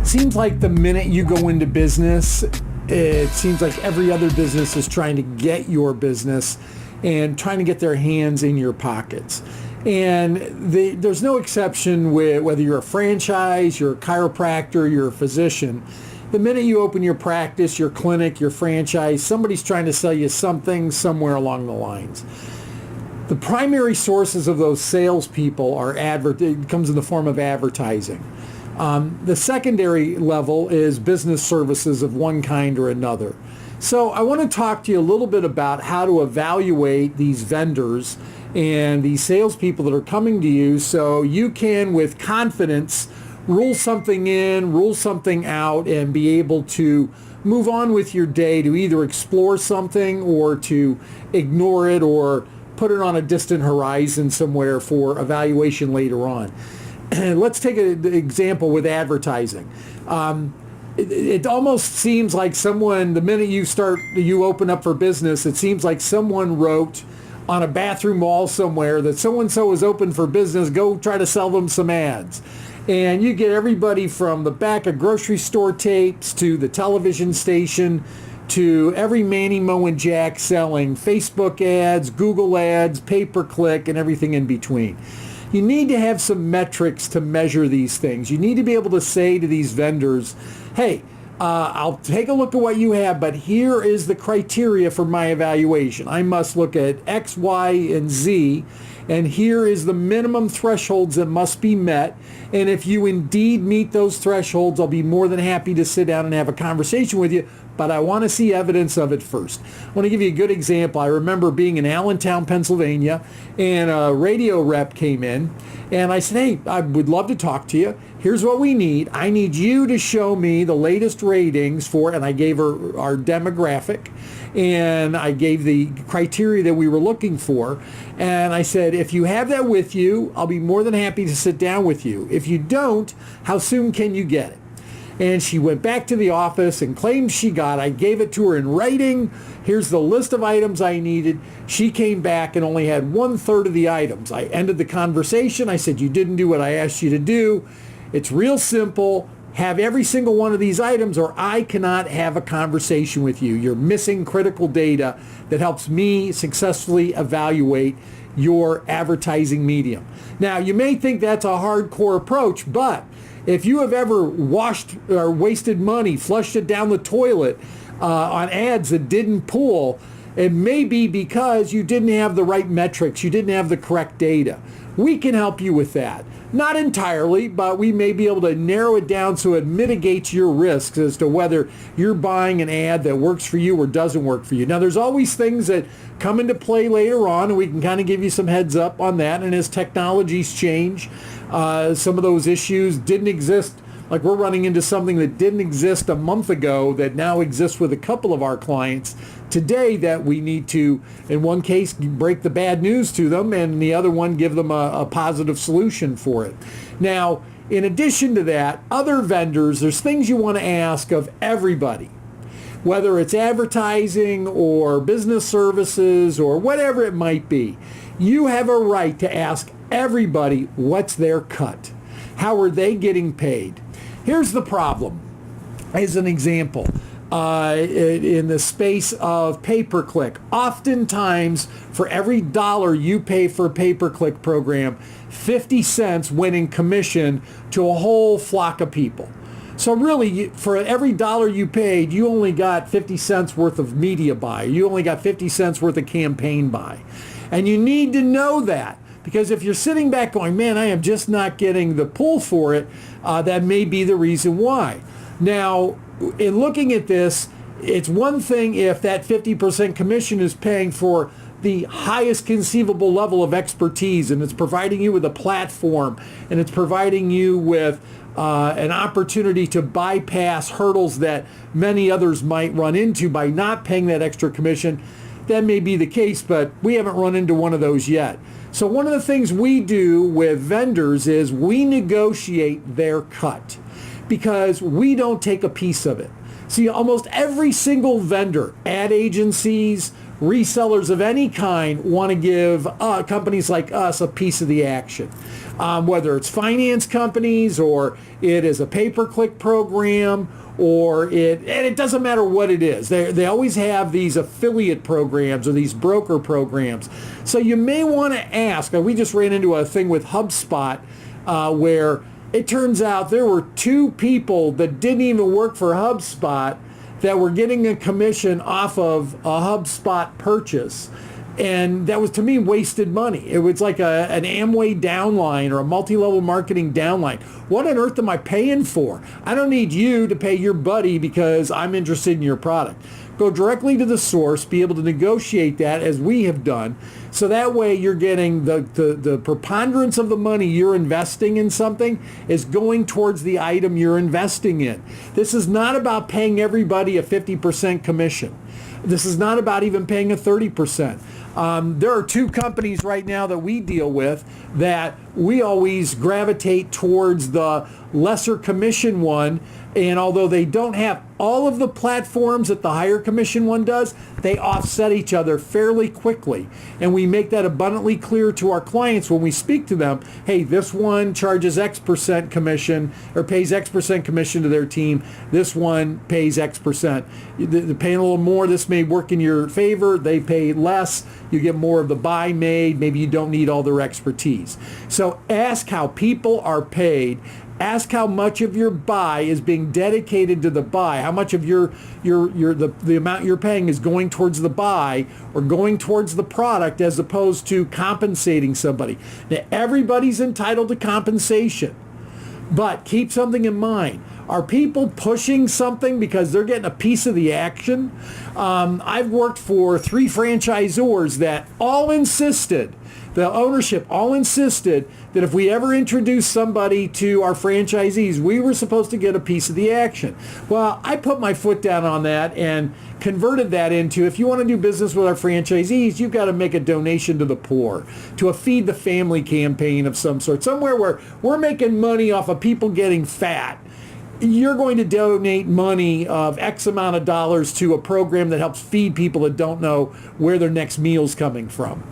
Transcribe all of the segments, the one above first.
Seems like the minute you go into business, it seems like every other business is trying to get your business and trying to get their hands in your pockets. And there's no exception with whether you're a franchise, you're a chiropractor, you're a physician. The minute you open your practice, your clinic, your franchise, somebody's trying to sell you something somewhere along the lines. The primary sources of those salespeople are it comes in the form of advertising. The secondary level is business services of one kind or another. So I want to talk to you a little bit about how to evaluate these vendors and these salespeople that are coming to you so you can, with confidence, rule something in, rule something out, and be able to move on with your day to either explore something or to ignore it or put it on a distant horizon somewhere for evaluation later on. Let's take an example with advertising. It almost seems like someone, the minute you open up for business, it seems like someone wrote on a bathroom wall somewhere that so-and-so is open for business, go try to sell them some ads. And you get everybody from the back of grocery store tapes to the television station to every Manny, Mo, and Jack selling Facebook ads, Google ads, pay-per-click, and everything in between. You need to have some metrics to measure these things. You need to be able to say to these vendors, hey, I'll take a look at what you have, but here is the criteria for my evaluation. I must look at X, Y, and Z, and here is the minimum thresholds that must be met. And if you indeed meet those thresholds, I'll be more than happy to sit down and have a conversation with you, but I want to see evidence of it first. I want to give you a good example. I remember being in Allentown, Pennsylvania, and a radio rep came in, and I said, hey, I would love to talk to you. Here's what we need. I need you to show me the latest ratings for, and I gave her our demographic, and I gave the criteria that we were looking for. And I said, if you have that with you, I'll be more than happy to sit down with you. If you don't, how soon can you get it? And she went back to the office and claimed she got it. I gave it to her in writing. Here's the list of items I needed. She came back and only had 1/3 of the items. I ended the conversation. I said, you didn't do what I asked you to do. It's real simple. Have every single one of these items or I cannot have a conversation with you. You're missing critical data that helps me successfully evaluate your advertising medium. Now, you may think that's a hardcore approach, but if you have ever washed or wasted money, flushed it down the toilet on ads that didn't pull, it may be because you didn't have the right metrics, you didn't have the correct data. We can help you with that. Not entirely, but we may be able to narrow it down so it mitigates your risks as to whether you're buying an ad that works for you or doesn't work for you. Now, there's always things that come into play later on, and we can kind of give you some heads up on that. And as technologies change, some of those issues didn't exist. Like we're running into something that didn't exist a month ago that now exists with a couple of our clients today that we need to, in one case, break the bad news to them, and in the other one, give them a positive solution for it. Now, in addition to that, other vendors, there's things you want to ask of everybody, whether it's advertising or business services or whatever it might be. You have a right to ask everybody what's their cut. How are they getting paid? Here's the problem. As an example, in the space of pay-per-click, oftentimes for every dollar you pay for a pay-per-click program, 50 cents went in commission to a whole flock of people. So really, for every dollar you paid, you only got 50 cents worth of media buy. You only got 50 cents worth of campaign buy. And you need to know that. Because if you're sitting back going, man, I am just not getting the pull for it, that may be the reason why. Now, in looking at this, it's one thing if that 50% commission is paying for the highest conceivable level of expertise, and it's providing you with a platform, and it's providing you with an opportunity to bypass hurdles that many others might run into by not paying that extra commission. That may be the case, but we haven't run into one of those yet. So one of the things we do with vendors is we negotiate their cut because we don't take a piece of it. See, almost every single vendor, ad agencies, resellers of any kind want to give companies like us a piece of the action. Whether it's finance companies or it is a pay-per-click program and it doesn't matter what it is. They always have these affiliate programs or these broker programs. So you may want to ask, we just ran into a thing with HubSpot where it turns out there were 2 people that didn't even work for HubSpot that were getting a commission off of a HubSpot purchase. And that was, to me, wasted money. It was like an Amway downline or a multi-level marketing downline. What on earth am I paying for? I don't need you to pay your buddy because I'm interested in your product. Go directly to the source, be able to negotiate that as we have done. So that way you're getting the preponderance of the money you're investing in something is going towards the item you're investing in. This is not about paying everybody a 50% commission. This is not about even paying a 30%. There are 2 companies right now that we deal with that we always gravitate towards the lesser commission one. And although they don't have all of the platforms that the higher commission one does, they offset each other fairly quickly. And we make that abundantly clear to our clients when we speak to them. Hey, this one charges X% commission or pays X% commission to their team. This one pays X%. They're paying a little more. This may work in your favor. They pay less. You get more of the buy made. Maybe you don't need all their expertise. So ask how people are paid. Ask how much of your buy is being dedicated to the buy. How much of the amount you're paying is going towards the buy or going towards the product as opposed to compensating somebody. Now, everybody's entitled to compensation, but keep something in mind. Are people pushing something because they're getting a piece of the action? I've worked for 3 franchisors that all insisted, the ownership all insisted that if we ever introduced somebody to our franchisees, we were supposed to get a piece of the action. Well, I put my foot down on that and converted that into, if you want to do business with our franchisees, you've got to make a donation to the poor, to a Feed the Family campaign of some sort, somewhere where we're making money off of people getting fat. You're going to donate money of X amount of dollars to a program that helps feed people that don't know where their next meal's coming from.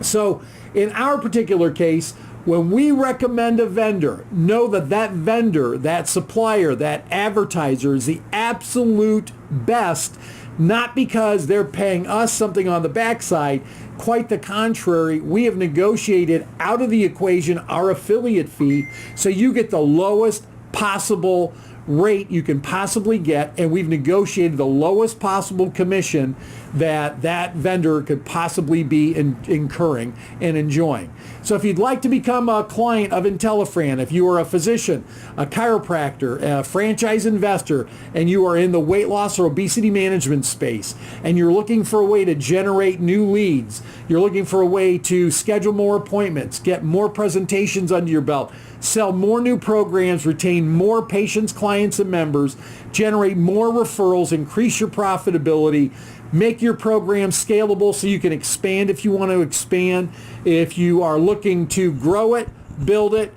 So in our particular case, when we recommend a vendor, know that that vendor, that supplier, that advertiser is the absolute best, not because they're paying us something on the backside. Quite the contrary, we have negotiated out of the equation our affiliate fee, so you get the lowest possible rate you can possibly get, and we've negotiated the lowest possible commission that vendor could possibly be incurring and enjoying. So if you'd like to become a client of intelliFRAN, if you are a physician, a chiropractor, a franchise investor, and you are in the weight loss or obesity management space, and you're looking for a way to generate new leads, you're looking for a way to schedule more appointments, get more presentations under your belt, sell more new programs, retain more patients, clients, and members, generate more referrals, increase your profitability, make your program scalable so you can expand if you want to expand. If you are looking to grow it, build it,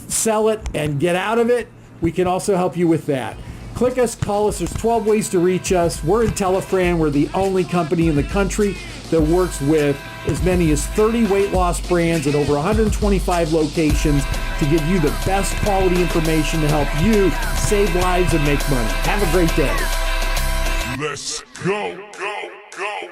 sell it, and get out of it, we can also help you with that. Click us, call us. There's 12 ways to reach us. We're intelliFRAN. We're the only company in the country that works with as many as 30 weight loss brands at over 125 locations to give you the best quality information to help you save lives and make money. Have a great day. Let's go, go, go.